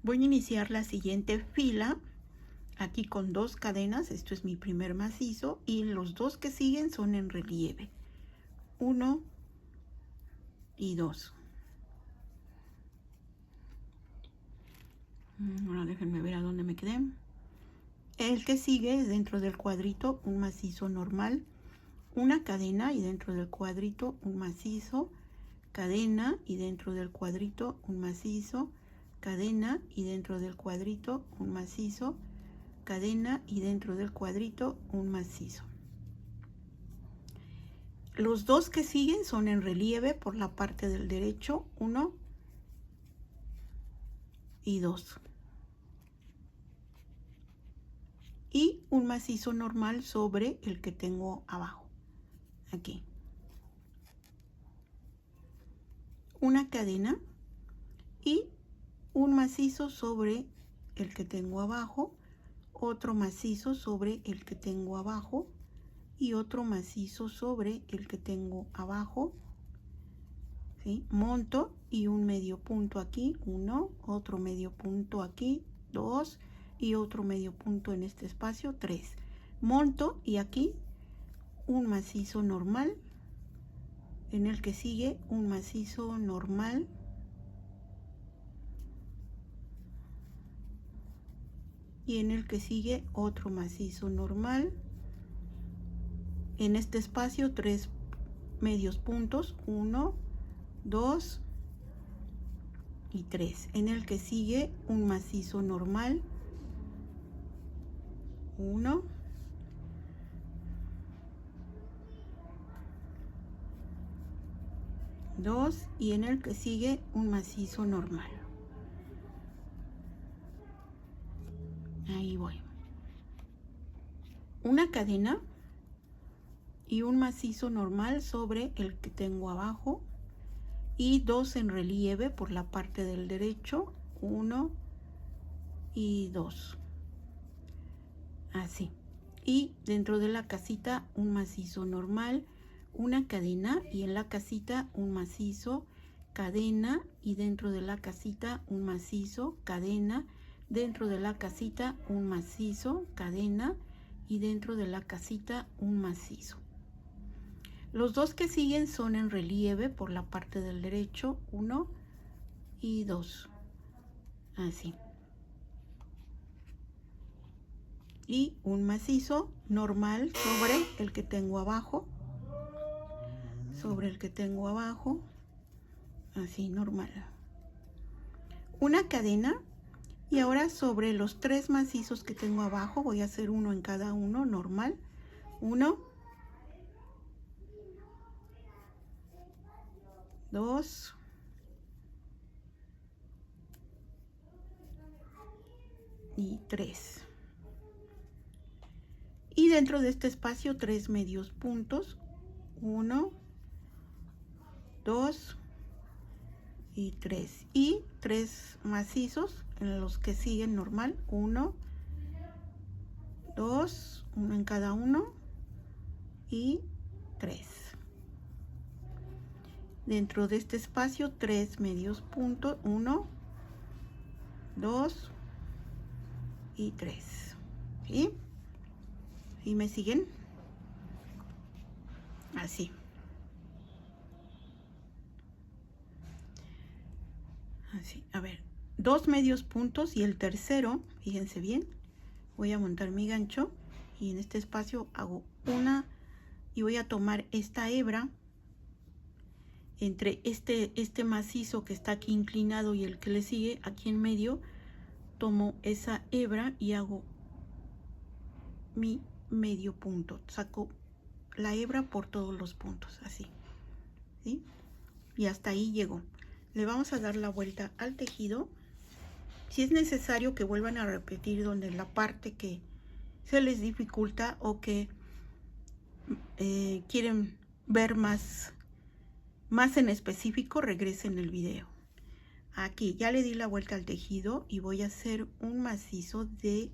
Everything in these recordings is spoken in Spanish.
Voy a iniciar la siguiente fila aquí con 2 cadenas. Esto es mi primer macizo y los 2 que siguen son en relieve, 1 y 2. Ahora déjenme ver a dónde me quedé. El que sigue es dentro del cuadrito un macizo normal, una cadena y dentro del cuadrito un macizo, cadena y dentro del cuadrito un macizo, cadena y dentro del cuadrito un macizo, cadena y dentro del cuadrito un macizo. Los 2 que siguen son en relieve por la parte del derecho, 1 y 2. Y un macizo normal sobre el que tengo abajo, aquí. Una cadena y un macizo sobre el que tengo abajo, otro macizo sobre el que tengo abajo y otro macizo sobre el que tengo abajo, ¿sí? Monto y un medio punto aquí, 1, otro medio punto aquí, 2 y otro medio punto en este espacio, 3. Monto y aquí un macizo normal, en el que sigue un macizo normal, y en el que sigue otro macizo normal. En este espacio 3 medios puntos, 1, 2 y 3. En el que sigue un macizo normal, 1, 2 y en el que sigue un macizo normal. Ahí voy. Una cadena y un macizo normal sobre el que tengo abajo y 2 en relieve por la parte del derecho, 1 y 2. Así. Y dentro de la casita un macizo normal, una cadena y en la casita un macizo, cadena y dentro de la casita un macizo, cadena, dentro de la casita un macizo, cadena y dentro de la casita un macizo. Los 2 que siguen son en relieve por la parte del derecho, 1 y 2. Así. Y un macizo normal sobre el que tengo abajo, así normal. Una cadena y ahora sobre los 3 macizos que tengo abajo voy a hacer uno en cada uno, normal, 1, 2 y 3. Y dentro de este espacio 3 medios puntos, 1, 2 y 3. Y 3 macizos en los que siguen normal, 1, 2, uno en cada uno y 3. Dentro de este espacio 3 medios puntos, 1, 2 y 3. ¿Sí? ¿Y me siguen? Así. Así, a ver, 2 medios puntos y el tercero, fíjense bien, voy a montar mi gancho y en este espacio hago una y voy a tomar esta hebra entre este macizo que está aquí inclinado y el que le sigue aquí en medio, tomo esa hebra y hago mi medio punto, saco la hebra por todos los puntos, así, ¿sí? Y hasta ahí llego. Le vamos a dar la vuelta al tejido. Si es necesario que vuelvan a repetir donde la parte que se les dificulta o que quieren ver más en específico, regresen el video. Aquí ya le di la vuelta al tejido y voy a hacer un macizo de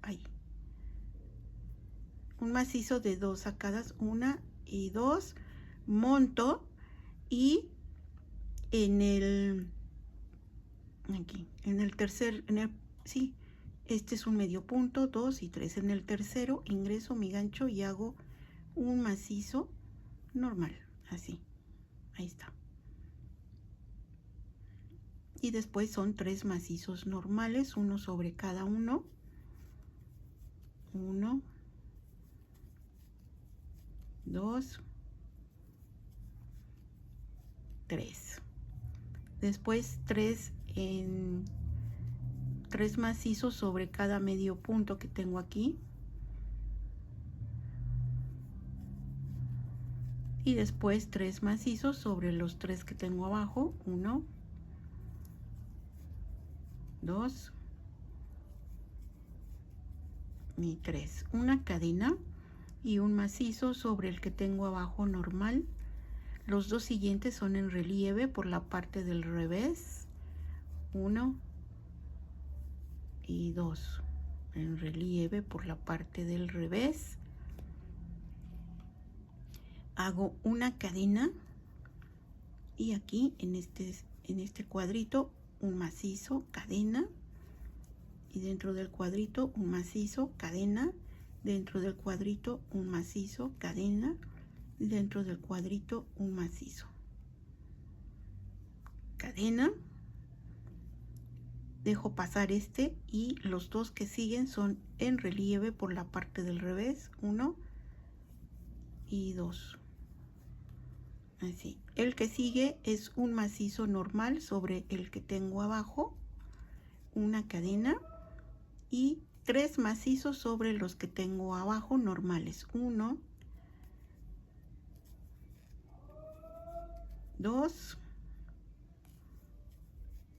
ahí, un macizo de 2 sacadas, 1 y 2, monto y en el aquí, en el tercer, sí, este es un medio punto, 2 y 3. En el tercero ingreso mi gancho y hago un macizo normal, así, ahí está. Y después son 3 macizos normales, uno sobre cada uno. 1, 2, 3. Después 3 macizos sobre cada medio punto que tengo aquí. Y después 3 macizos sobre los 3 que tengo abajo. 1, 2 y 3. Una cadena y un macizo sobre el que tengo abajo normal. Los dos siguientes son en relieve por la parte del revés. 1 y 2 en relieve por la parte del revés. Hago una cadena y aquí en este cuadrito un macizo, cadena, y dentro del cuadrito un macizo, cadena, dentro del cuadrito un macizo, cadena, y dentro del cuadrito un macizo, cadena. Dejo pasar este y los dos que siguen son en relieve por la parte del revés. 1 y 2. Así. El que sigue es un macizo normal sobre el que tengo abajo, una cadena y 3 macizos sobre los que tengo abajo normales. 1, 2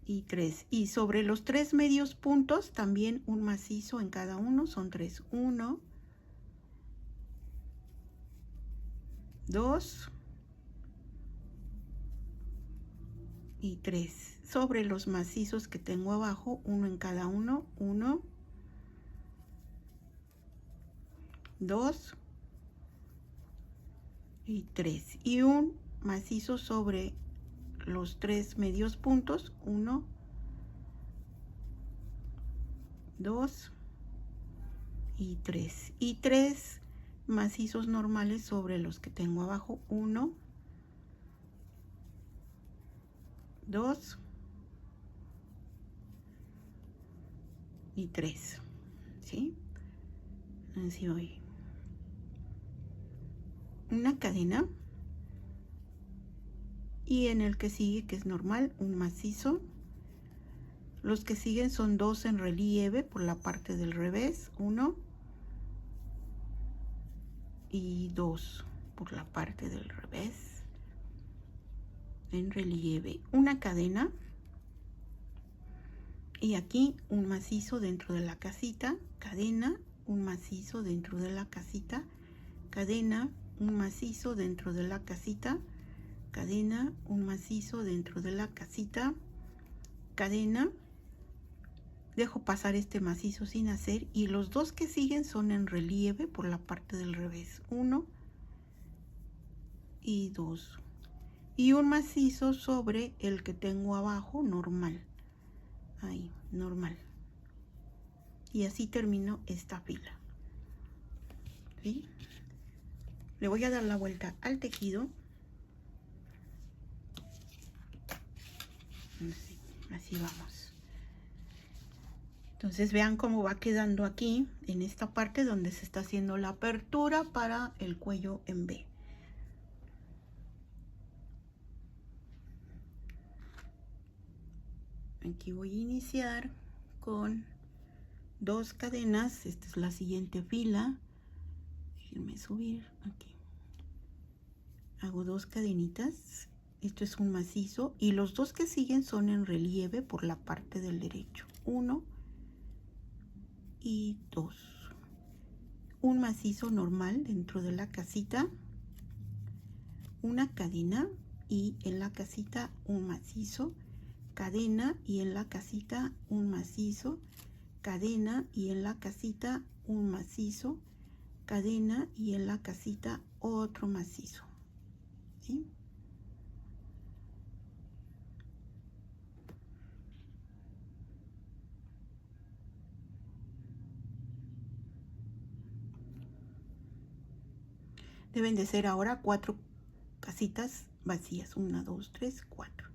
y 3. Y sobre los 3 medios puntos también un macizo en cada uno, son 3. 1, 2 y 3. Sobre los macizos que tengo abajo, uno en cada uno. 1, 2 y 3. Y un macizo sobre los 3 medios puntos. 1, 2 y 3. Y 3 macizos normales sobre los que tengo abajo. 1, 2 y 3. ¿Sí? Así voy. Una cadena y en el que sigue, que es normal, un macizo. Los que siguen son 2 en relieve por la parte del revés. 1 y 2 por la parte del revés en relieve. Una cadena y aquí un macizo dentro de la casita, cadena, un macizo dentro de la casita, cadena, un macizo dentro de la casita, cadena, un macizo dentro de la casita, cadena. Dejo pasar este macizo sin hacer y los dos que siguen son en relieve por la parte del revés. 1 y 2. Y un macizo sobre el que tengo abajo normal. Ahí, normal. Y así termino esta fila. ¿Sí? Le voy a dar la vuelta al tejido. Así vamos. Entonces vean cómo va quedando aquí en esta parte donde se está haciendo la apertura para el cuello en V. Aquí voy a iniciar con 2 cadenas. Esta es la siguiente fila. Déjenme subir aquí. Hago 2 cadenitas. Esto es un macizo y los dos que siguen son en relieve por la parte del derecho. 1 y 2. Un macizo normal dentro de la casita, una cadena y en la casita un macizo, cadena y en la casita un macizo, cadena y en la casita un macizo, cadena y en la casita otro macizo. ¿Sí? Deben de ser ahora 4 casitas vacías. 1, 2, 3, 4.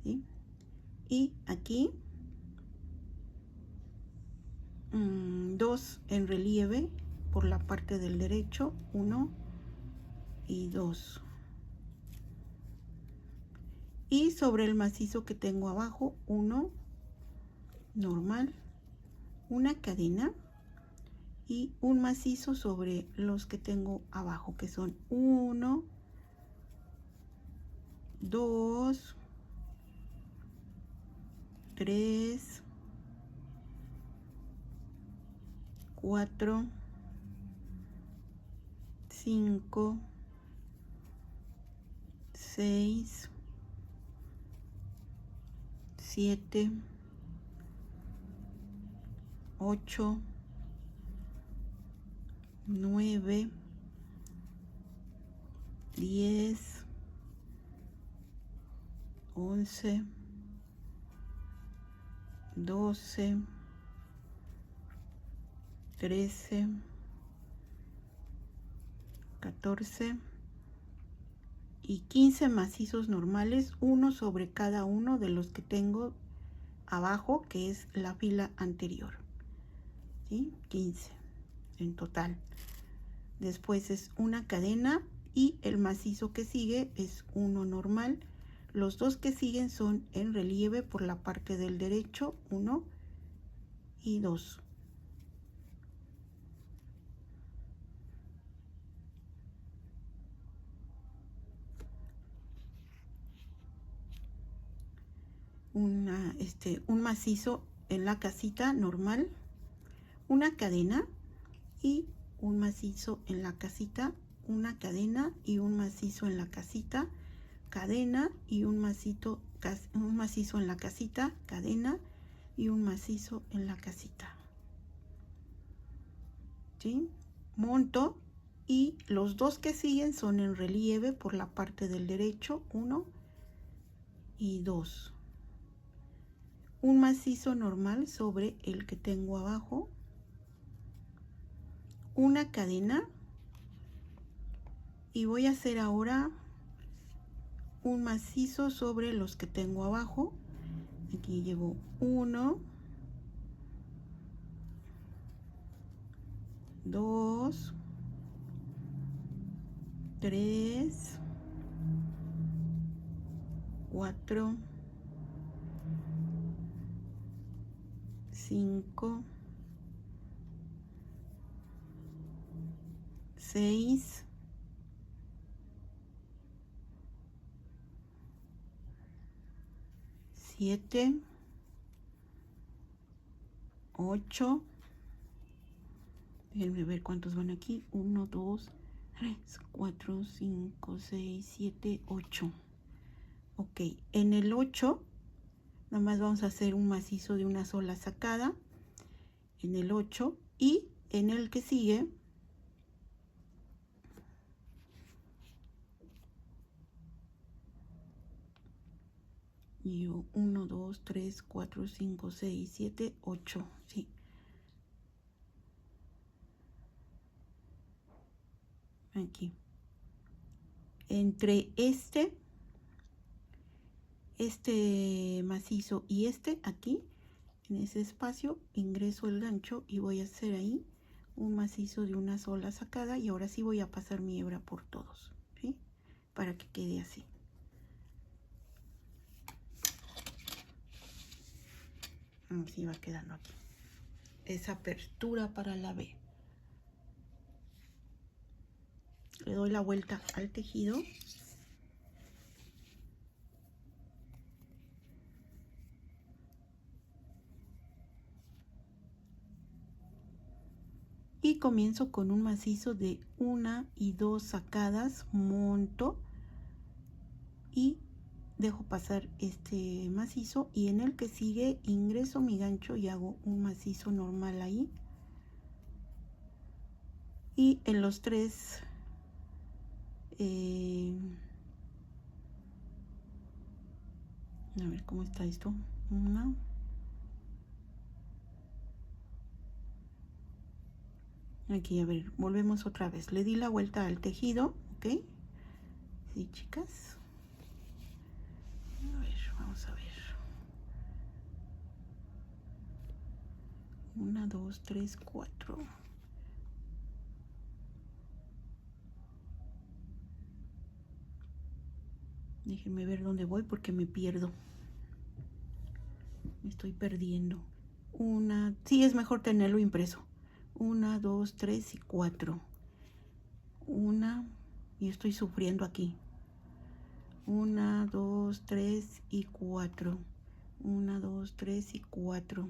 ¿Sí? Y aquí 2 en relieve por la parte del derecho. 1 y 2. Y sobre el macizo que tengo abajo, 1 normal, una cadena y un macizo sobre los que tengo abajo, que son 1, 2, 3, 4, 5, 6, 7, 8, 9, 10, 11, 12, 13, 14 y 15 macizos normales, uno sobre cada uno de los que tengo abajo, que es la fila anterior. ¿Sí? 15 en total. Después es una cadena y el macizo que sigue es uno normal. Los dos que siguen son en relieve por la parte del derecho, 1 y 2. Un macizo en la casita normal, una cadena y un macizo en la casita, una cadena y un macizo en la casita, cadena y un macizo en la casita, cadena y un macizo en la casita. ¿Sí? Monto y los dos que siguen son en relieve por la parte del derecho, 1 y 2. Un macizo normal sobre el que tengo abajo, una cadena y voy a hacer ahora un macizo sobre los que tengo abajo. Aquí llevo 1, 2, 3, 4, 5, 6, 7, 8. Déjenme ver cuántos van aquí. 1, 2, 3, 4, 5, 6, 7, 8. Ok, en el 8 nada más vamos a hacer un macizo de una sola sacada en el 8 y en el que sigue y 1, 2, 3, 4, 5, 6, 7, 8. Sí. Aquí. Entre este macizo y aquí, en ese espacio, ingreso el gancho y voy a hacer ahí un macizo de una sola sacada y ahora sí voy a pasar mi hebra por todos, ¿sí? Para que quede así. Así va quedando aquí. Esa apertura para la B. Le doy la vuelta al tejido. Y comienzo con un macizo de 1 y 2 sacadas, monto y dejo pasar este macizo y en el que sigue ingreso mi gancho y hago un macizo normal ahí. Y en los tres a ver cómo está esto. 1, Aquí, a ver, volvemos otra vez. Le di la vuelta al tejido, ¿ok? Sí, chicas. A ver, vamos a ver. 1, 2, 3, 4. Déjenme ver dónde voy porque me pierdo. Me estoy perdiendo. Sí, es mejor tenerlo impreso. 1, 2, 3 y 4. Y estoy sufriendo aquí. 1, 2, 3 y 4. 1, 2, 3 y 4.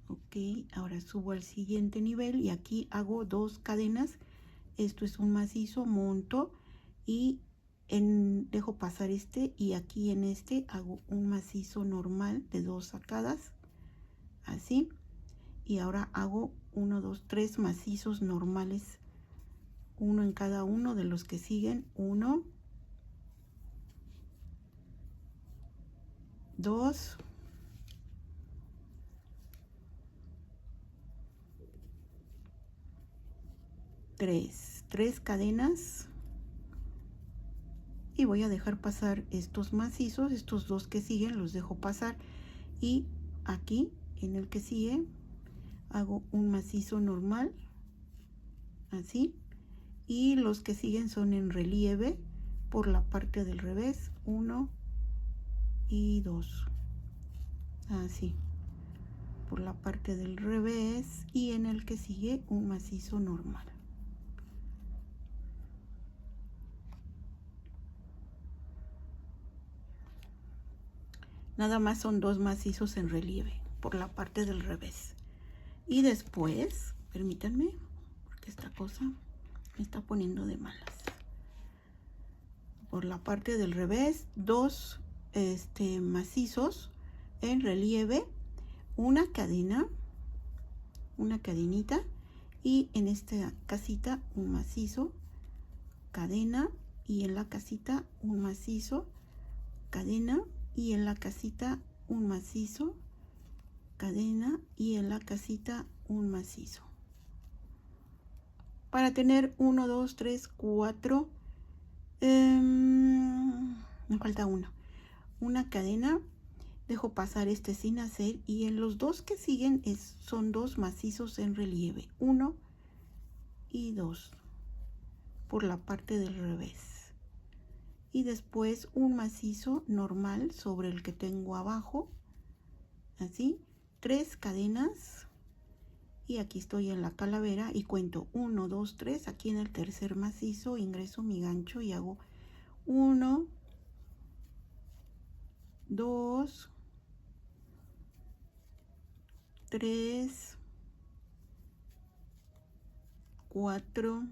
Ok, ahora subo al siguiente nivel y aquí hago 2 cadenas. Esto es un macizo, monto y dejo pasar este, y aquí en este hago un macizo normal de 2 sacadas, así. Y ahora hago 1, 2, 3 macizos normales, uno en cada uno de los que siguen. 1, 2, 3 cadenas, y voy a dejar pasar estos macizos. Estos 2 que siguen los dejo pasar, y aquí en el que sigue hago un macizo normal, así, y los que siguen son en relieve por la parte del revés. 1 y 2, así, por la parte del revés, y en el que sigue un macizo normal. Nada más son 2 macizos en relieve por la parte del revés. Y después, permítanme, porque esta cosa me está poniendo de malas. Por la parte del revés, 2 macizos en relieve, una cadena, una cadenita, y en esta casita un macizo, cadena, y en la casita un macizo, cadena, y en la casita un macizo, cadena, y en la casita un macizo, para tener 1, 2, 3, 4. Me falta una cadena. Dejo pasar este sin hacer, y en los 2 que siguen son 2 macizos en relieve, 1 y 2 por la parte del revés, y después un macizo normal sobre el que tengo abajo, así, 3 cadenas, y aquí estoy en la calavera y cuento 1, 2, 3. Aquí en el tercer macizo ingreso mi gancho y hago 1, 2, 3, 4,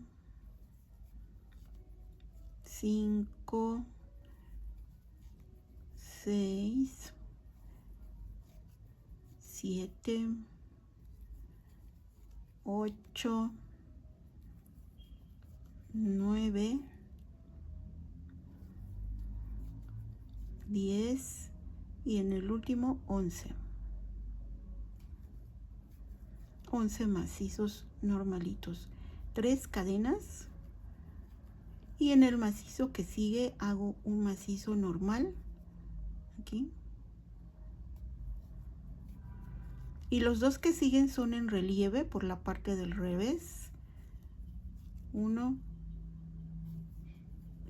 5, 6, 7, 8, 9, 10, y en el último 11. 11 macizos normalitos, 3 cadenas, y en el macizo que sigue hago un macizo normal aquí, y los 2 que siguen son en relieve por la parte del revés, 1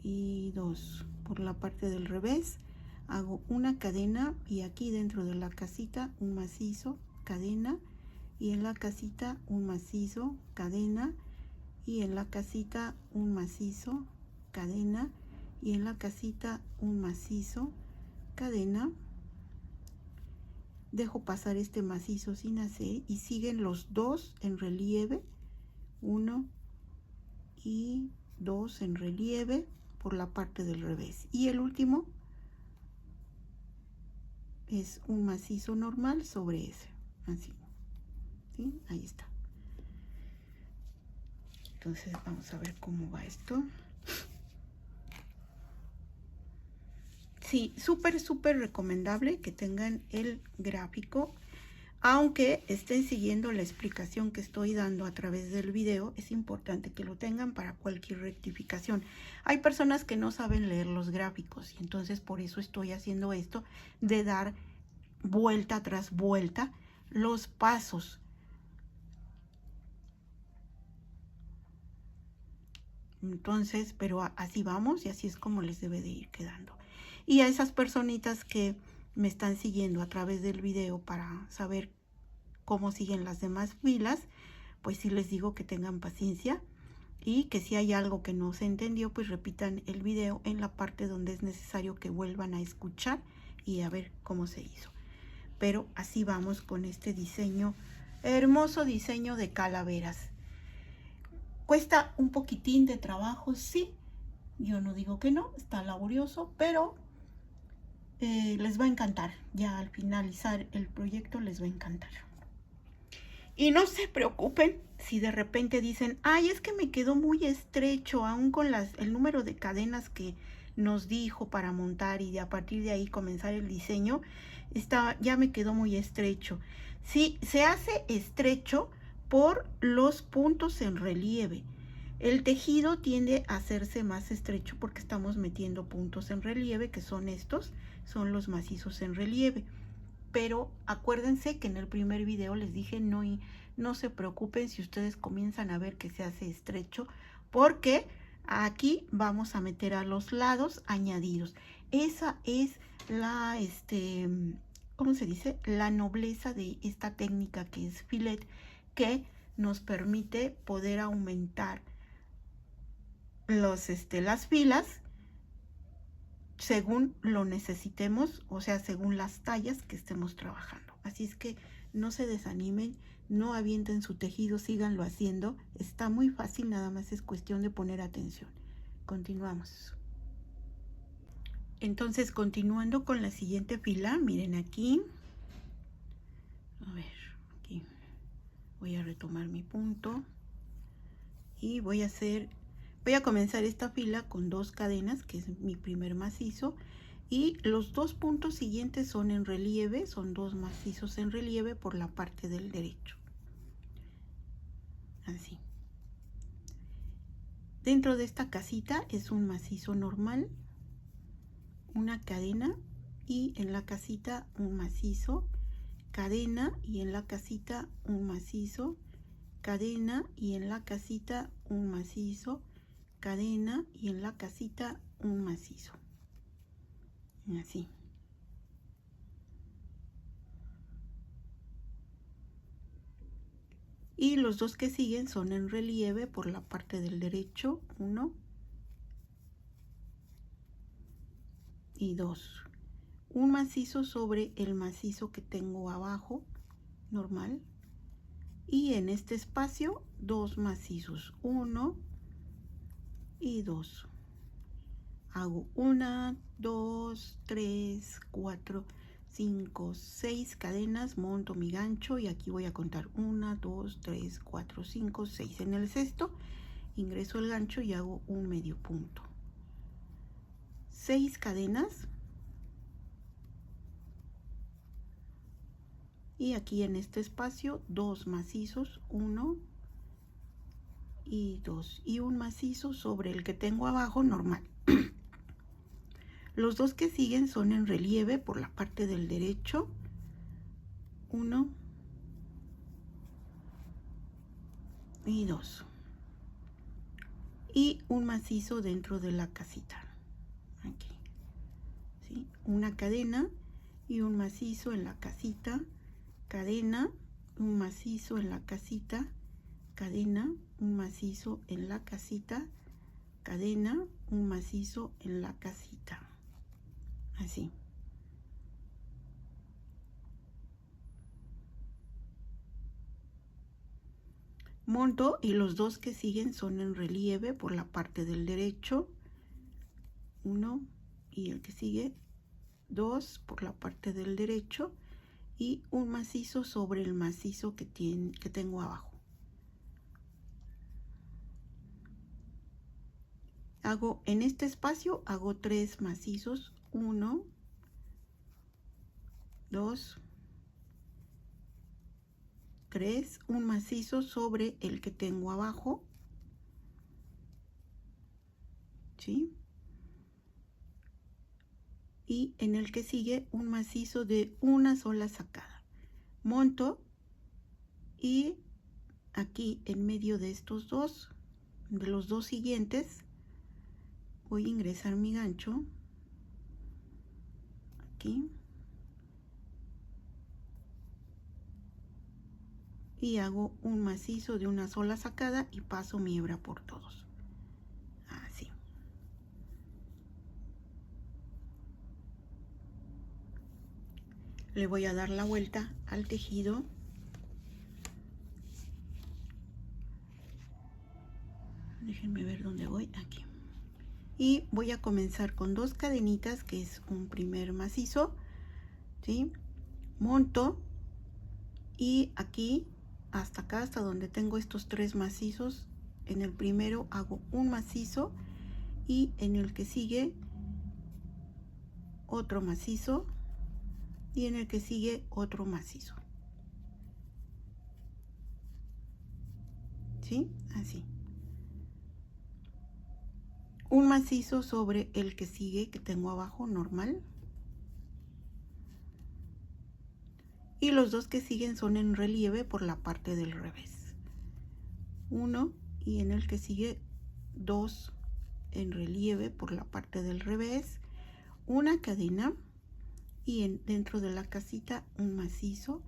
y 2 por la parte del revés. Hago una cadena, y aquí dentro de la casita un macizo, cadena, y en la casita un macizo, cadena, y en la casita un macizo, cadena, y en la casita un macizo, cadena. Dejo pasar este macizo sin hacer, y siguen los 2 en relieve, 1 y 2 en relieve por la parte del revés, y el último es un macizo normal sobre ese, así, ¿sí? Ahí está. Entonces vamos a ver cómo va esto. Sí, súper recomendable que tengan el gráfico. Aunque estén siguiendo la explicación que estoy dando a través del video, es importante que lo tengan para cualquier rectificación. Hay personas que no saben leer los gráficos y entonces por eso estoy haciendo esto de dar vuelta tras vuelta los pasos. Entonces, pero así vamos y así es como les debe de ir quedando. Y a esas personitas que me están siguiendo a través del video para saber cómo siguen las demás filas, pues sí les digo que tengan paciencia y que si hay algo que no se entendió, pues repitan el video en la parte donde es necesario que vuelvan a escuchar y a ver cómo se hizo. Pero así vamos con este diseño, hermoso diseño de calaveras. Cuesta un poquitín de trabajo, sí, yo no digo que no, está laborioso, pero les va a encantar. Ya al finalizar el proyecto les va a encantar. Y no se preocupen si de repente dicen, ay, es que me quedó muy estrecho, aún con el número de cadenas que nos dijo para montar y a partir de ahí comenzar el diseño, ya me quedó muy estrecho. Sí, se hace estrecho por los puntos en relieve. El tejido tiende a hacerse más estrecho porque estamos metiendo puntos en relieve, que son estos, son los macizos en relieve. Pero acuérdense que en el primer video les dije no se preocupen si ustedes comienzan a ver que se hace estrecho, porque aquí vamos a meter a los lados añadidos. Esa es la, ¿cómo se dice? La nobleza de esta técnica que es filet, que nos permite poder aumentar las filas según lo necesitemos, o sea, según las tallas que estemos trabajando. Así es que no se desanimen, no avienten su tejido, síganlo haciendo. Está muy fácil, nada más es cuestión de poner atención. Continuamos. Entonces, continuando con la siguiente fila, miren aquí. A ver, aquí voy a retomar mi punto y voy a comenzar esta fila con 2 cadenas, que es mi primer macizo, y los 2 puntos siguientes son en relieve, son 2 macizos en relieve por la parte del derecho. Así. Dentro de esta casita es un macizo normal, una cadena y en la casita un macizo, cadena y en la casita un macizo, cadena y en la casita un macizo, cadena y en la casita un macizo. Así. Y los 2 que siguen son en relieve por la parte del derecho, 1 y 2. Un macizo sobre el macizo que tengo abajo, normal. Y en este espacio 2 macizos, 1 y 2. Hago 1, 2, 3, 4, 5, 6 cadenas, monto mi gancho y aquí voy a contar 1, 2, 3, 4, 5, 6. En el sexto ingreso el gancho y hago un medio punto. 6 cadenas. Y aquí en este espacio 2 macizos, 1 y 2. Y un macizo sobre el que tengo abajo normal. Los 2 que siguen son en relieve por la parte del derecho, 1 y 2. Y un macizo dentro de la casita. Aquí. ¿Sí? Una cadena y un macizo en la casita, cadena, un macizo en la casita, cadena, un macizo en la casita, cadena, un macizo en la casita. Así. Monto y los 2 que siguen son en relieve por la parte del derecho, 1 y el que sigue 2 por la parte del derecho y un macizo sobre el macizo que tengo abajo. En este espacio hago 3 macizos, 1, 2 3, un macizo sobre el que tengo abajo, ¿sí? Y en el que sigue un macizo de una sola sacada. Monto y aquí en medio de estos dos, de los dos siguientes, voy a ingresar mi gancho aquí y hago un macizo de una sola sacada y paso mi hebra por todos, así. Le voy a dar la vuelta al tejido. Déjenme ver dónde voy, aquí. Y voy a comenzar con 2 cadenitas, que es un primer macizo, ¿sí? Monto y aquí hasta acá, hasta donde tengo estos 3 macizos, en el primero hago un macizo y en el que sigue otro macizo y en el que sigue otro macizo, ¿sí? Así. Un macizo sobre el que sigue, que tengo abajo, normal. Y los dos que siguen son en relieve por la parte del revés. Uno y en el que sigue 2 en relieve por la parte del revés. Una cadena y dentro de la casita un macizo,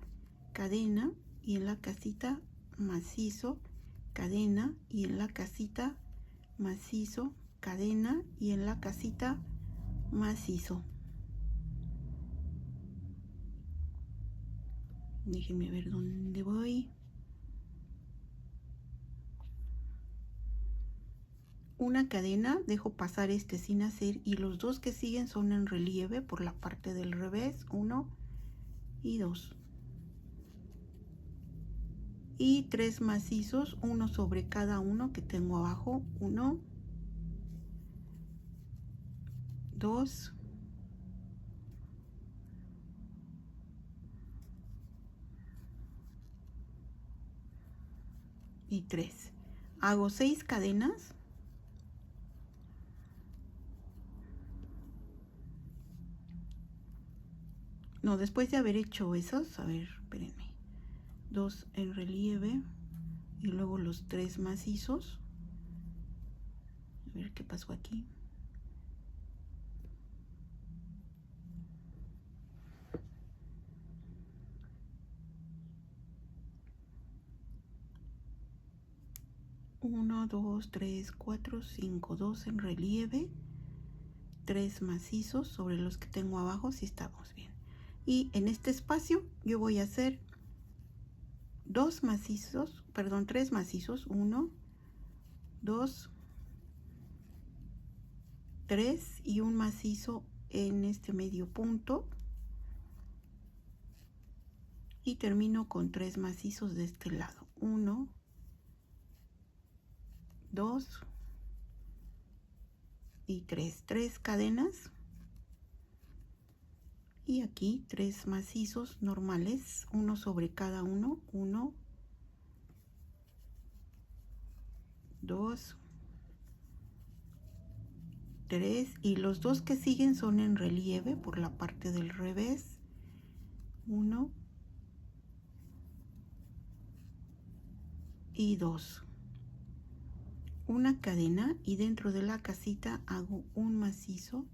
cadena y en la casita macizo, cadena y en la casita macizo, cadena y en la casita macizo. Déjenme ver dónde voy. Una cadena, dejo pasar este sin hacer y los dos que siguen son en relieve por la parte del revés, 1 y 2. Y 3 macizos, uno sobre cada uno que tengo abajo, 1, 2 y 3. Hago 6 cadenas. No, después de haber hecho esos, a ver, espérenme. 2 en relieve y luego los 3 macizos. A ver qué pasó aquí. Uno, 2, 3, 4, 5, 2 en relieve, 3 macizos sobre los que tengo abajo, si estamos bien. Y en este espacio yo voy a hacer 2 macizos, perdón, 3 macizos, 1, 2, 3 y un macizo en este medio punto. Y termino con 3 macizos de este lado, 1, 2 y 3, 3 cadenas. Y aquí 3 macizos normales, uno sobre cada uno, 1, 2, 3 y los dos que siguen son en relieve por la parte del revés, 1 y 2. Una cadena y dentro de la casita hago un macizo,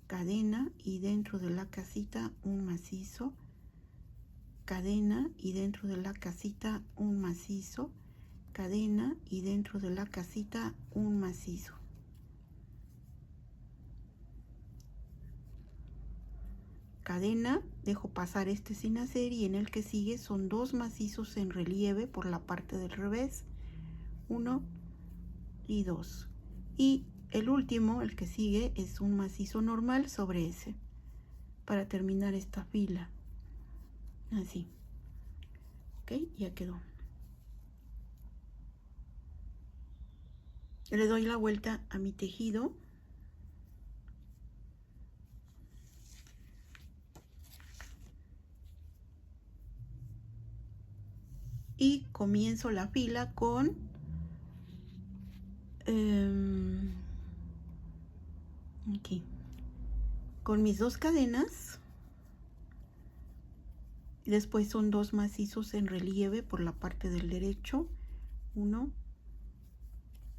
cadena y dentro de la casita un macizo, cadena y dentro de la casita un macizo, cadena y dentro de la casita un macizo. Cadena, dejo pasar este sin hacer y en el que sigue son 2 macizos en relieve por la parte del revés, 1 y 2. Y el último, el que sigue, es un macizo normal sobre ese para terminar esta fila. Así. Ok, ya quedó. Le doy la vuelta a mi tejido. y comienzo la fila con aquí, con mis 2 cadenas. Después son 2 macizos en relieve por la parte del derecho, 1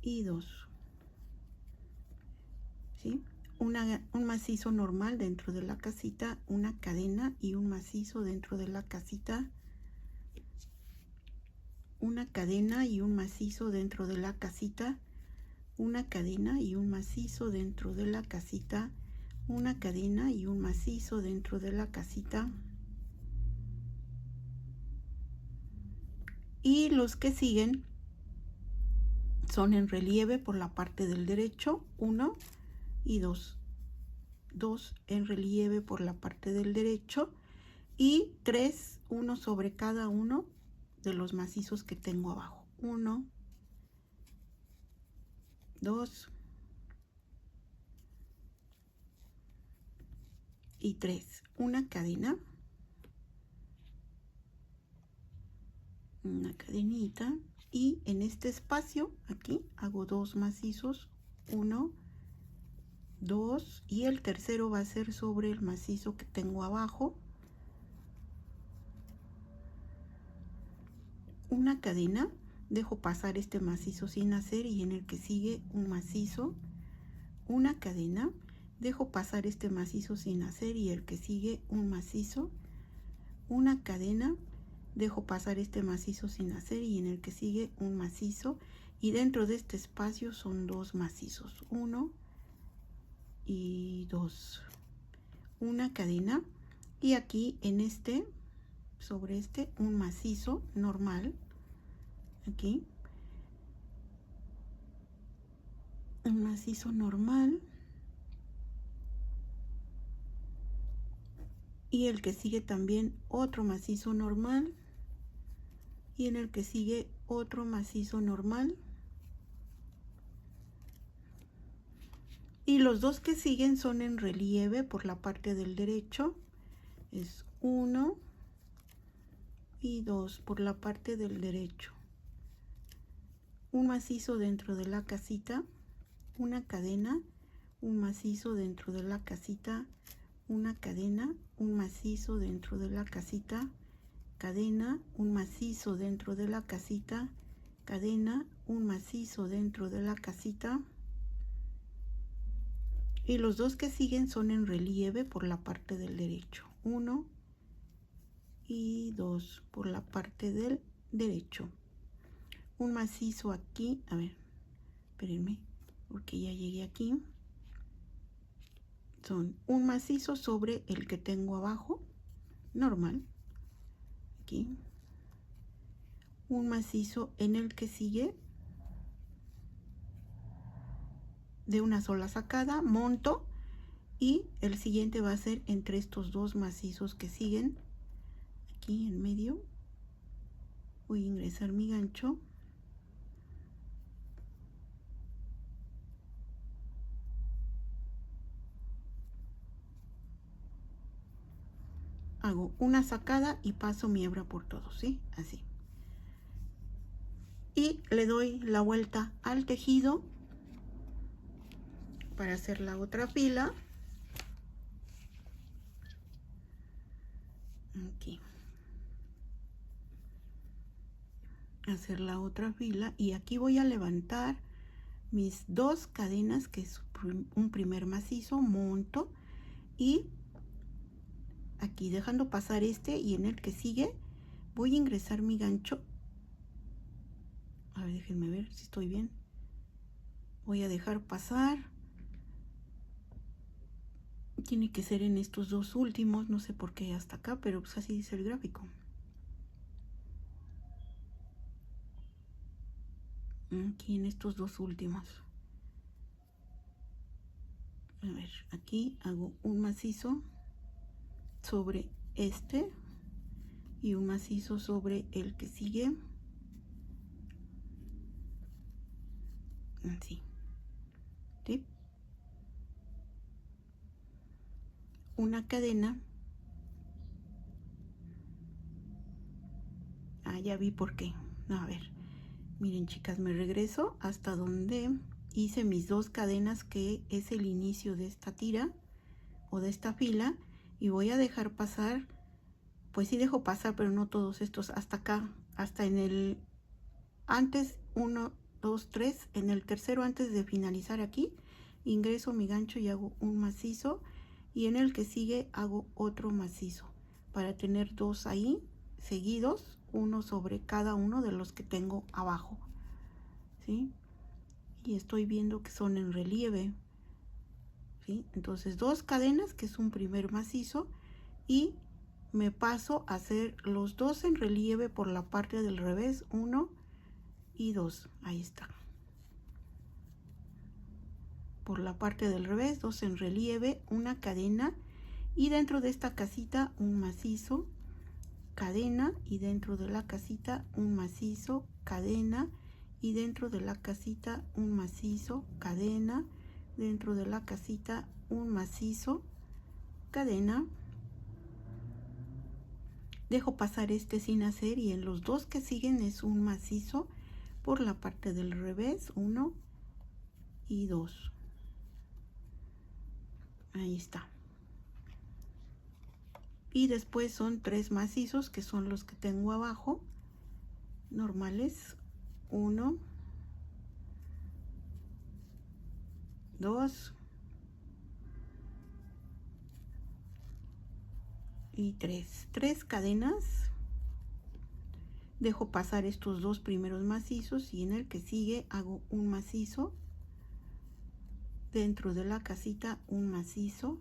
y 2, ¿sí? Un macizo normal dentro de la casita, una cadena y un macizo dentro de la casita, una cadena y un macizo dentro de la casita, una cadena y un macizo dentro de la casita, una cadena y un macizo dentro de la casita. Y los que siguen son en relieve por la parte del derecho, 1 y 2. 2 en relieve por la parte del derecho y 3, 1 sobre cada uno de los macizos que tengo abajo. 1, 2 y 3. Una cadena, una cadenita, y en este espacio aquí hago 2 macizos, 1, 2, y el tercero va a ser sobre el macizo que tengo abajo, una cadena, dejo pasar este macizo sin hacer y en el que sigue un macizo, una cadena, dejo pasar este macizo sin hacer y el que sigue un macizo, una cadena, dejo pasar este macizo sin hacer y en el que sigue un macizo, y dentro de este espacio son 2 macizos, 1 y 2, una cadena, y aquí en este, sobre este, un macizo normal, aquí un macizo normal, y el que sigue también otro macizo normal, y en el que sigue otro macizo normal, y los 2 que siguen son en relieve por la parte del derecho, es 1 y 2 por la parte del derecho, un macizo dentro de la casita, una cadena, un macizo dentro de la casita, una cadena, un macizo dentro de la casita, cadena, un macizo dentro de la casita, cadena, un macizo dentro de la casita, y los 2 que siguen son en relieve por la parte del derecho, 1 y 2 por la parte del derecho, un macizo aquí, a ver, espérenme porque ya llegué aquí, son un macizo sobre el que tengo abajo, normal, aquí, un macizo en el que sigue de una sola sacada, monto, y el siguiente va a ser entre estos 2 macizos que siguen, aquí en medio, voy a ingresar mi gancho, hago una sacada y paso mi hebra por todos, ¿sí? Así. Y le doy la vuelta al tejido para hacer la otra fila. Aquí. Hacer la otra fila y aquí voy a levantar mis 2 cadenas, que es un primer macizo, monto y aquí dejando pasar este, y en el que sigue voy a ingresar mi gancho, a ver, déjenme ver si estoy bien, voy a dejar pasar, tiene que ser en estos 2 últimos, no sé por qué hasta acá, pero pues así dice el gráfico, aquí en estos 2 últimos, a ver, aquí hago un macizo sobre este y un macizo sobre el que sigue, así, ¿sí? Una cadena ya vi por qué. A ver, miren chicas, me regreso hasta donde hice mis 2 cadenas, que es el inicio de esta tira o de esta fila, y voy a dejar pasar, pues sí dejo pasar, pero no todos estos, hasta acá, hasta en el, antes 1, 2, 3, en el tercero antes de finalizar aquí, ingreso mi gancho y hago un macizo, y en el que sigue hago otro macizo, para tener 2 ahí seguidos, uno sobre cada uno de los que tengo abajo, ¿sí? Y estoy viendo que son en relieve, ¿sí? Entonces 2 cadenas, que es un primer macizo, y me paso a hacer los 2 en relieve por la parte del revés, 1 y 2, ahí está. Por la parte del revés, 2 en relieve, una cadena, y dentro de esta casita un macizo, cadena, y dentro de la casita un macizo, cadena, y dentro de la casita un macizo, cadena, dentro de la casita un macizo, cadena, dejo pasar este sin hacer, y en los 2 que siguen es un macizo por la parte del revés, 1 y 2, ahí está. Y después son 3 macizos, que son los que tengo abajo, normales, 1, 2 y 3. 3 cadenas, dejo pasar estos 2 primeros macizos, y en el que sigue hago un macizo, dentro de la casita un macizo,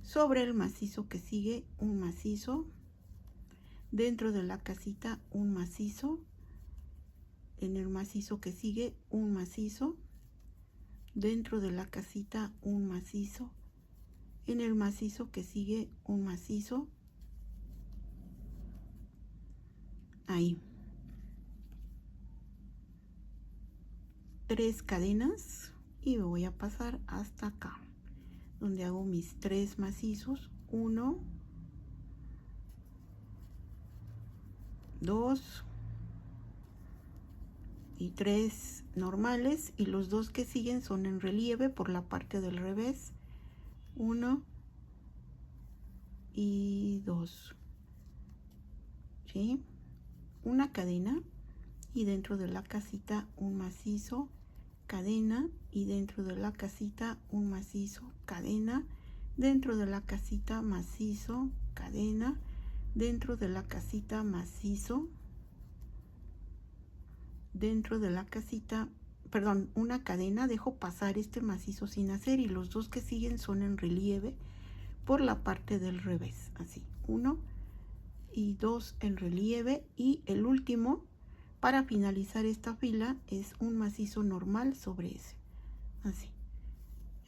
sobre el macizo que sigue un macizo, dentro de la casita un macizo, en el macizo que sigue un macizo, dentro de la casita un macizo, en el macizo que sigue un macizo, ahí. 3 cadenas, y me voy a pasar hasta acá, donde hago mis 3 macizos, 1, 2 y 3 normales, y los 2 que siguen son en relieve por la parte del revés, 1 y 2, ¿sí? Una cadena, y dentro de la casita un macizo, cadena, y dentro de la casita un macizo, cadena, dentro de la casita macizo, cadena, dentro de la casita macizo, dentro de la casita, perdón, una cadena, dejo pasar este macizo sin hacer, y los 2 que siguen son en relieve por la parte del revés, así, 1 y 2 en relieve, y el último para finalizar esta fila es un macizo normal sobre ese, así,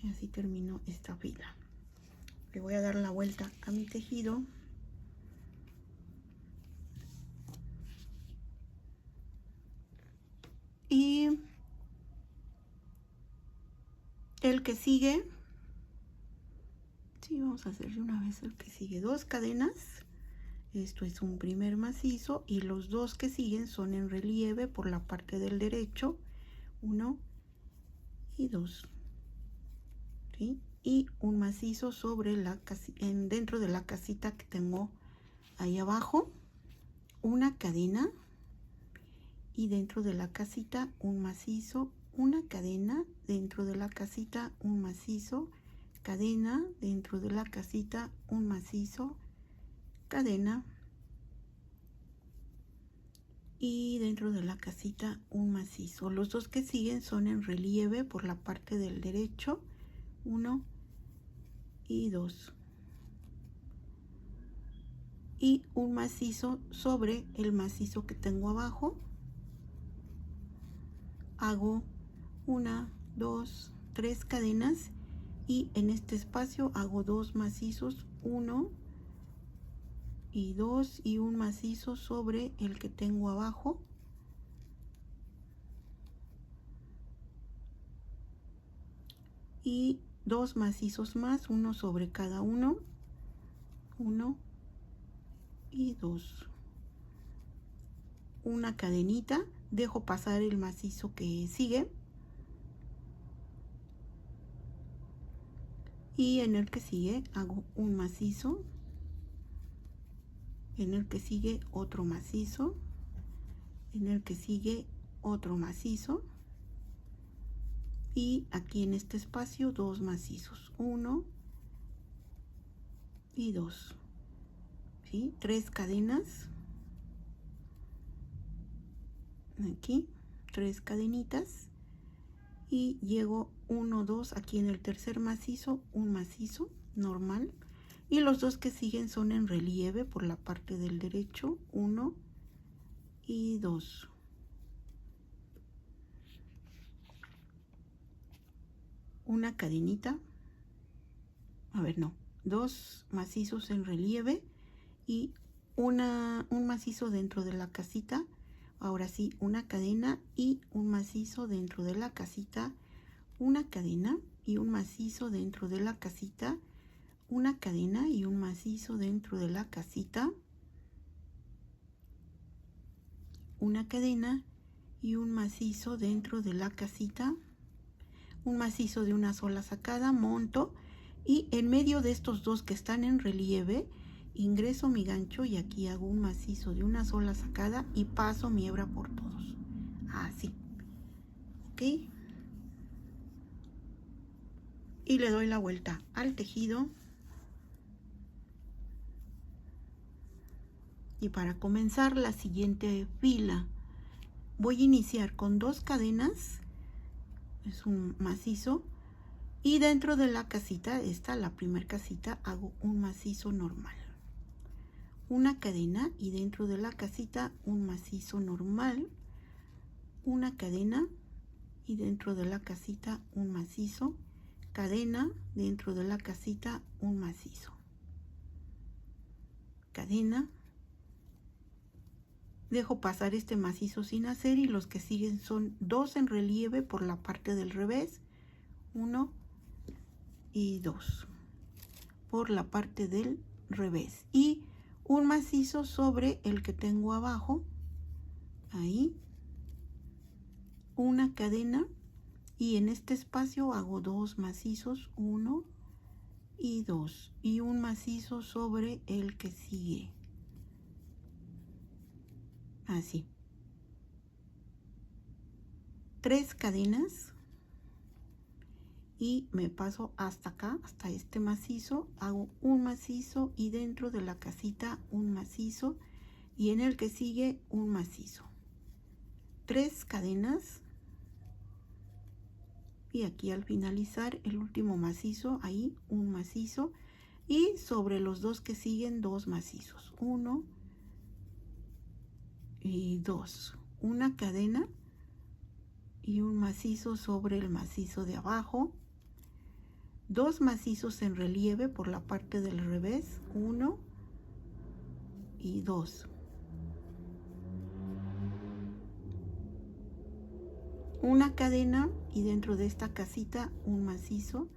y así termino esta fila. Le voy a dar la vuelta a mi tejido. Y el que sigue, sí, vamos a hacer de una vez el que sigue, 2 cadenas, esto es un primer macizo, y los 2 que siguen son en relieve por la parte del derecho, 1 y 2, ¿sí? Y un macizo sobre la dentro de la casita que tengo ahí abajo, una cadena, y dentro de la casita un macizo, una cadena, dentro de la casita un macizo, cadena, dentro de la casita un macizo, cadena, y dentro de la casita un macizo. Los 2 que siguen son en relieve por la parte del derecho, 1 y 2, y un macizo sobre el macizo que tengo abajo, hago 1, 2, 3 cadenas, y en este espacio hago 2 macizos, 1 y 2, y un macizo sobre el que tengo abajo, y 2 macizos más, uno sobre cada uno, 1 y 2, una cadenita, dejo pasar el macizo que sigue y en el que sigue hago un macizo, en el que sigue otro macizo, en el que sigue otro macizo y aquí en este espacio dos macizos, 1 y 2, ¿sí? 3 cadenas, aquí 3 cadenitas y llego 1, 2, aquí en el tercer macizo, un macizo normal y los dos que siguen son en relieve por la parte del derecho, 1 y 2. Una cadenita, a ver, no, 2 macizos en relieve y un macizo dentro de la casita. Ahora sí, una cadena y un macizo dentro de la casita, una cadena y un macizo dentro de la casita, una cadena y un macizo dentro de la casita, una cadena y un macizo dentro de la casita, un macizo de una sola sacada, monto y en medio de estos dos que están en relieve ingreso mi gancho y aquí hago un macizo de una sola sacada y paso mi hebra por todos, así, ok, y le doy la vuelta al tejido. Y para comenzar la siguiente fila voy a iniciar con 2 cadenas, es un macizo, y dentro de la casita, esta, la primera casita, hago un macizo normal, una cadena y dentro de la casita un macizo normal, una cadena y dentro de la casita un macizo, cadena, dentro de la casita un macizo, cadena, dejo pasar este macizo sin hacer y los que siguen son 2 en relieve por la parte del revés, 1 y 2 por la parte del revés y un macizo sobre el que tengo abajo, ahí, una cadena y en este espacio hago 2 macizos, 1 y 2 y un macizo sobre el que sigue, así, 3 cadenas y me paso hasta acá, hasta este macizo, hago un macizo y dentro de la casita un macizo y en el que sigue un macizo, 3 cadenas y aquí al finalizar el último macizo, ahí un macizo y sobre los dos que siguen 2 macizos, 1 y 2, una cadena y un macizo sobre el macizo de abajo, 2 macizos en relieve por la parte del revés, 1 y 2, una cadena y dentro de esta casita un macizo,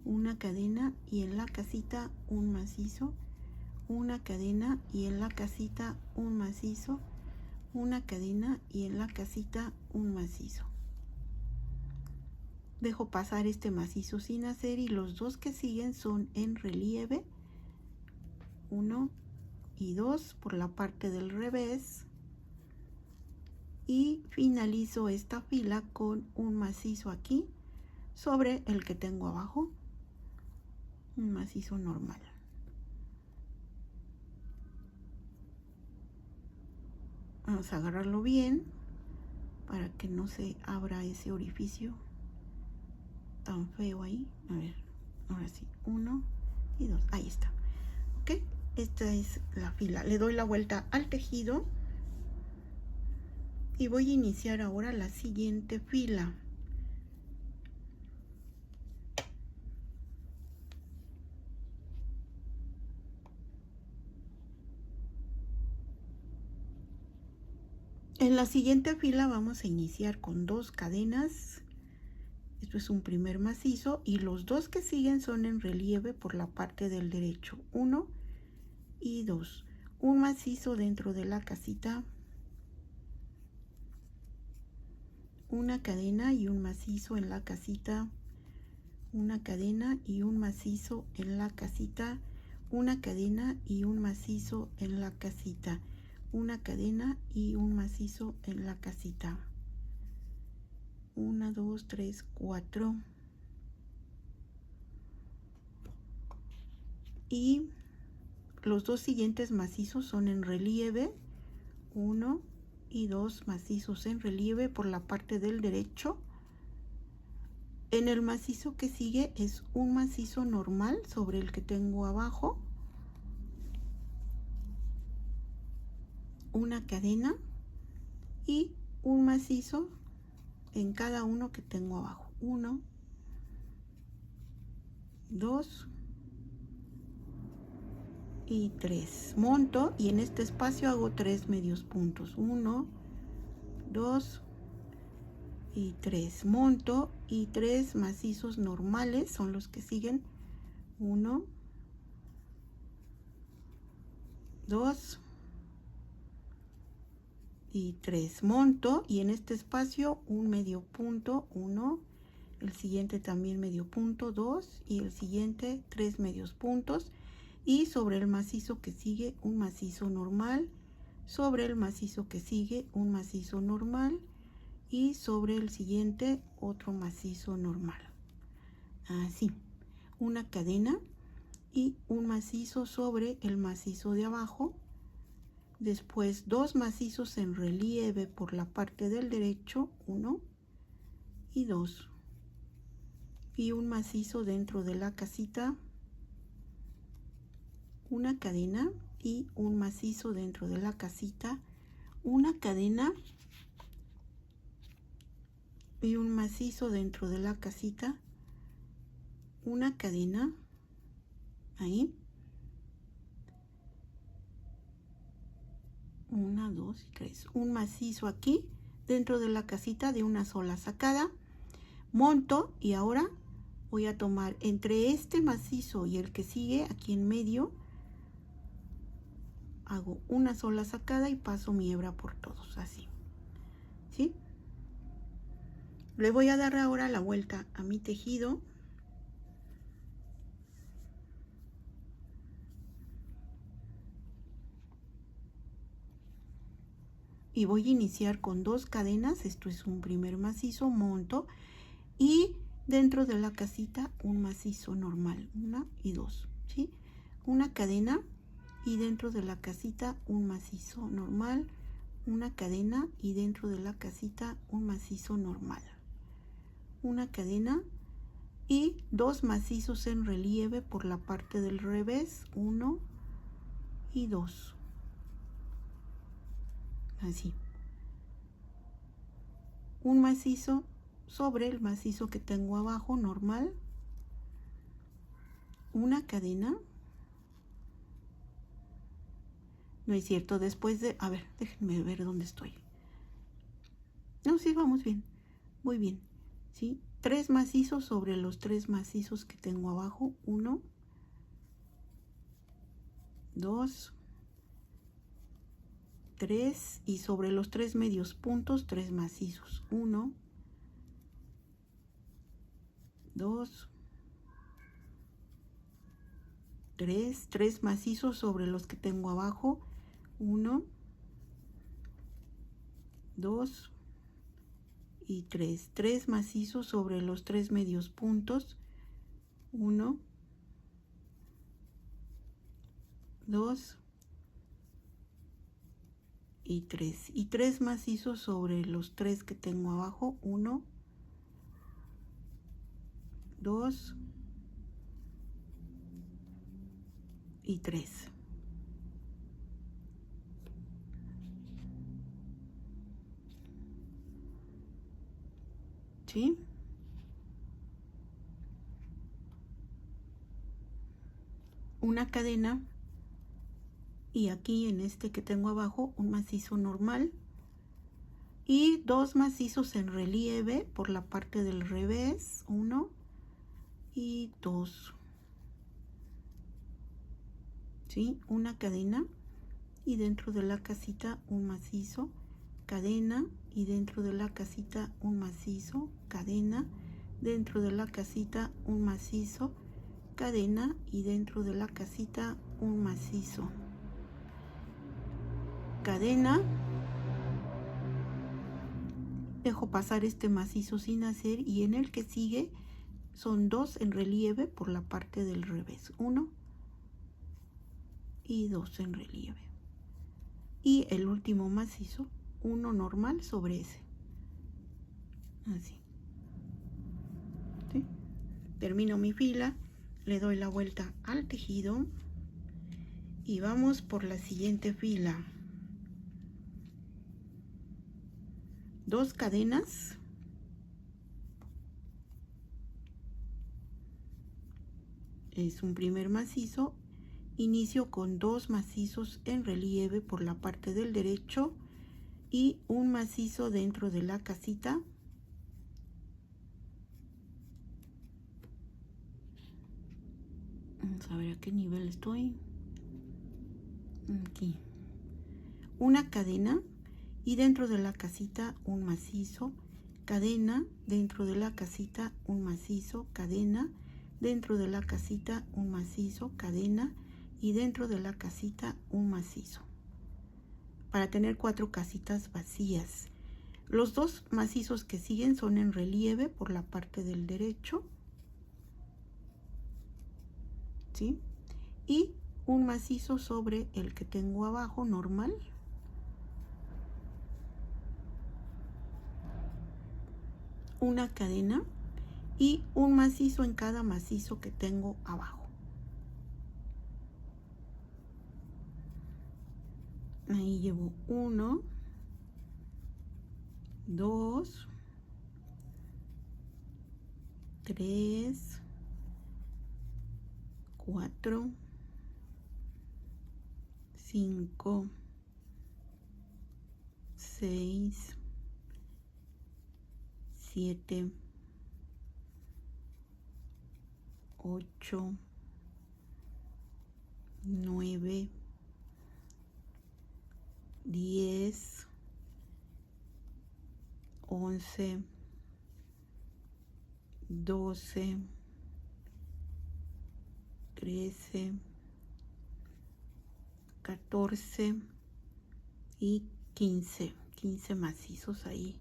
una cadena y en la casita un macizo, una cadena y en la casita un macizo, una cadena y en la casita un macizo. Dejo pasar este macizo sin hacer y los dos que siguen son en relieve, 1 y 2 por la parte del revés y finalizo esta fila con un macizo aquí sobre el que tengo abajo, un macizo normal. Vamos a agarrarlo bien para que no se abra ese orificio tan feo ahí. A ver, ahora sí, 1 y 2, ahí está, ok, esta es la fila. Le doy la vuelta al tejido y voy a iniciar ahora la siguiente fila. En la siguiente fila vamos a iniciar con 2 cadenas. Esto es un primer macizo y los dos que siguen son en relieve por la parte del derecho, 1 y 2, un macizo dentro de la casita, una cadena y un macizo en la casita, una cadena y un macizo en la casita, una cadena y un macizo en la casita, una cadena y un macizo en la casita. 1, 2, 3, 4. Y los dos siguientes macizos son en relieve, 1 y 2 macizos en relieve por la parte del derecho. En el macizo que sigue es un macizo normal sobre el que tengo abajo, una cadena y un macizo en cada uno que tengo abajo. 1, 2 y 3. Monto y en este espacio hago 3 medios puntos. 1, 2 y 3. Monto y 3 macizos normales son los que siguen. 1, 2 y 3. Monto y en este espacio un medio punto, 1, el siguiente también medio punto, 2 y el siguiente 3 medios puntos. Y sobre el macizo que sigue un macizo normal, sobre el macizo que sigue un macizo normal y sobre el siguiente otro macizo normal. Así, una cadena y un macizo sobre el macizo de abajo, después 2 macizos en relieve por la parte del derecho, 1 y 2, y un macizo dentro de la casita, una cadena y un macizo dentro de la casita, una cadena y un macizo dentro de la casita, una cadena, ahí, 1, 2 y 3, un macizo aquí dentro de la casita de una sola sacada, monto y ahora voy a tomar entre este macizo y el que sigue aquí en medio, hago una sola sacada y paso mi hebra por todos, así, ¿sí? Le voy a dar ahora la vuelta a mi tejido. Y voy a iniciar con 2 cadenas, esto es un primer macizo, monto y dentro de la casita un macizo normal, 1 y 2, ¿sí? Una cadena y dentro de la casita un macizo normal, una cadena y dentro de la casita un macizo normal, una cadena y 2 macizos en relieve por la parte del revés, 1 y 2, así, un macizo sobre el macizo que tengo abajo normal, una cadena, no es cierto, después de, a ver, déjenme ver dónde estoy, no, sí, vamos bien, muy bien, ¿sí? 3 macizos sobre los 3 macizos que tengo abajo, 1, 2, 3 y sobre los 3 medios puntos 3 macizos, 1, 2, 3 macizos sobre los que tengo abajo, 1, 2 y 3 macizos sobre los 3 medios puntos, 1, 2 y 3 macizos sobre los 3 que tengo abajo, 1, 2 y 3. ¿Sí? Una cadena y aquí en este que tengo abajo un macizo normal y 2 macizos en relieve por la parte del revés, 1 y 2, ¿sí? Una cadena y dentro de la casita un macizo cadena y dentro de la casita un macizo, cadena, dentro de la casita un macizo, cadena y dentro de la casita un macizo, cadena, dejo pasar este macizo sin hacer y en el que sigue son 2 en relieve por la parte del revés, 1 y 2 en relieve, y el último macizo, 1 normal sobre ese, así. ¿Sí? Termino mi fila, le doy la vuelta al tejido y vamos por la siguiente fila. 2 cadenas, es un primer macizo, inicio con 2 macizos en relieve por la parte del derecho y un macizo dentro de la casita, vamos a ver a qué nivel estoy, aquí, una cadena y dentro de la casita un macizo, cadena, dentro de la casita un macizo, cadena, dentro de la casita un macizo, cadena y dentro de la casita un macizo, para tener 4 casitas vacías. Los 2 macizos que siguen son en relieve por la parte del derecho, ¿sí? Y un macizo sobre el que tengo abajo normal, una cadena y un macizo en cada macizo que tengo abajo. Ahí llevo 1, 2, 3, 4, 5, 6, 7, 8, 9, 10, 11, 12, 13, 14 y 15 macizos ahí.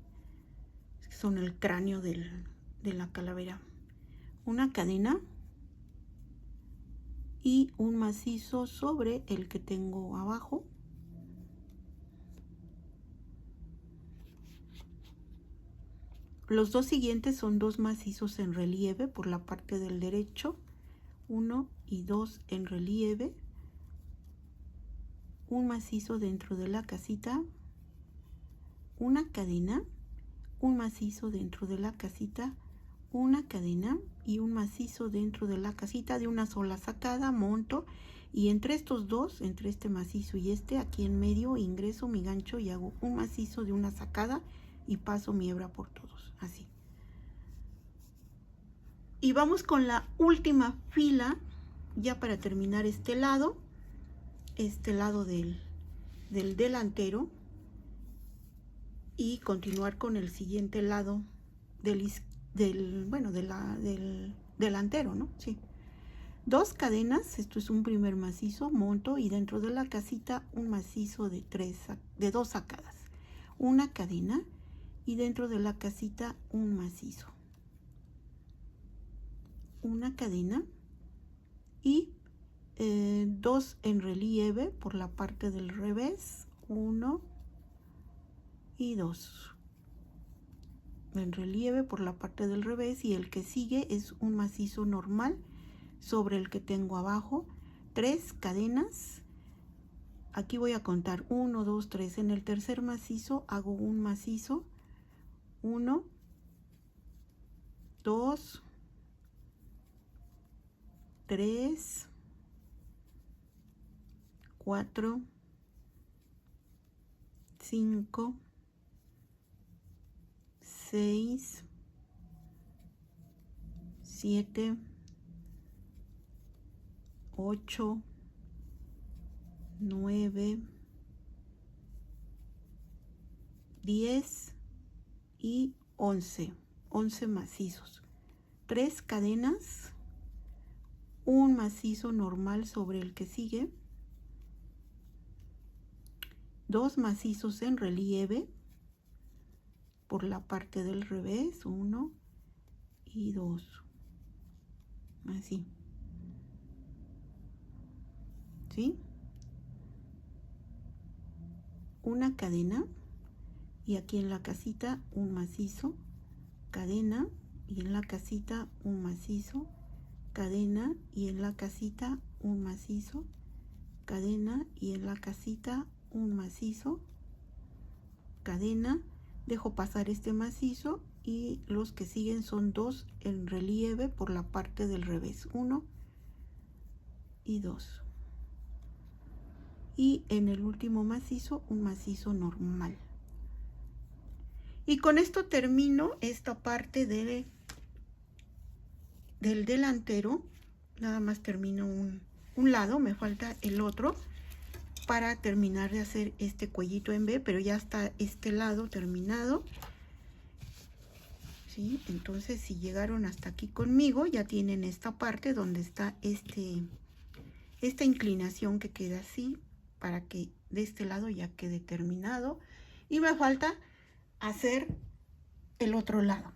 Son el cráneo de la calavera. Una cadena y un macizo sobre el que tengo abajo. Los 2 siguientes son 2 macizos en relieve por la parte del derecho, 1 y 2 en relieve, un macizo dentro de la casita, una cadena, un macizo dentro de la casita, una cadena y un macizo dentro de la casita de una sola sacada, monto y entre estos dos, entre este macizo y este, aquí en medio ingreso mi gancho y hago un macizo de una sacada y paso mi hebra por todos, así. Y vamos con la última fila ya para terminar este lado del delantero y continuar con el siguiente lado del delantero, ¿no? Sí. 2 cadenas, esto es un primer macizo, monto y dentro de la casita un macizo de 2 sacadas, una cadena y dentro de la casita un macizo, una cadena y 2 en relieve por la parte del revés, 1 y 2 en relieve por la parte del revés y el que sigue es un macizo normal sobre el que tengo abajo, 3 cadenas. Aquí voy a contar 1, 2, 3. En el tercer macizo hago un macizo, 1, 2, 3, 4, 5, 6, 7, 8, 9, 10 y 11 macizos, 3 cadenas, un macizo normal sobre el que sigue, 2 macizos en relieve por la parte del revés, 1 y 2, así, ¿sí? Una cadena y aquí en la casita un macizo, cadena, y en la casita un macizo, cadena, y en la casita un macizo, cadena, y en la casita un macizo, cadena, dejo pasar este macizo y los que siguen son 2 en relieve por la parte del revés, 1 y 2, y en el último macizo un macizo normal. Y con esto termino esta parte del delantero. Nada más termino un lado, me falta el otro para terminar de hacer este cuellito en V, pero ya está este lado terminado, ¿sí? Entonces, si llegaron hasta aquí conmigo, ya tienen esta parte donde está esta inclinación que queda así, para que de este lado ya quede terminado. Y me falta hacer el otro lado.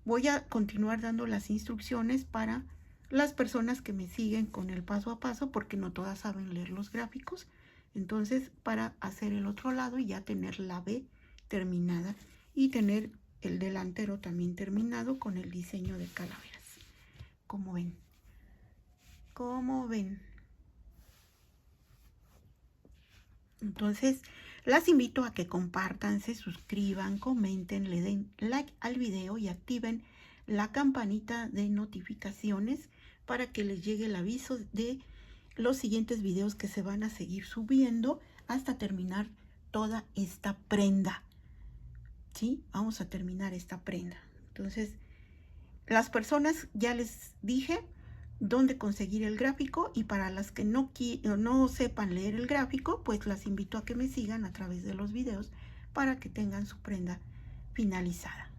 Voy a continuar dando las instrucciones para las personas que me siguen con el paso a paso, porque no todas saben leer los gráficos. Entonces, para hacer el otro lado y ya tener la B terminada y tener el delantero también terminado con el diseño de calaveras. ¿Cómo ven? ¿Cómo ven? Entonces, las invito a que compartan, se suscriban, comenten, le den like al video y activen la campanita de notificaciones para que les llegue el aviso de los siguientes videos que se van a seguir subiendo hasta terminar toda esta prenda. ¿Sí? Vamos a terminar esta prenda. Entonces, las personas, ya les dije dónde conseguir el gráfico, y para las que no sepan leer el gráfico, pues las invito a que me sigan a través de los videos para que tengan su prenda finalizada.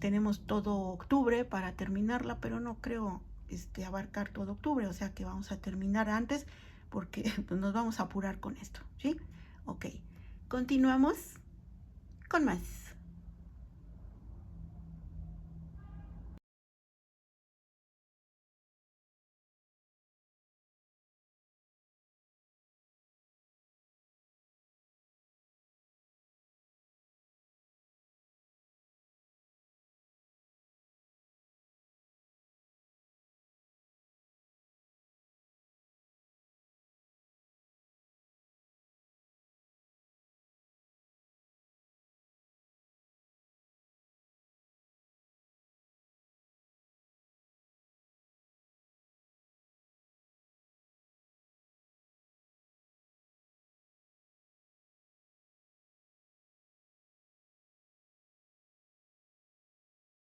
Tenemos todo octubre para terminarla, pero no creo abarcar todo octubre, o sea que vamos a terminar antes porque pues, nos vamos a apurar con esto, ¿sí? Ok, continuamos con más.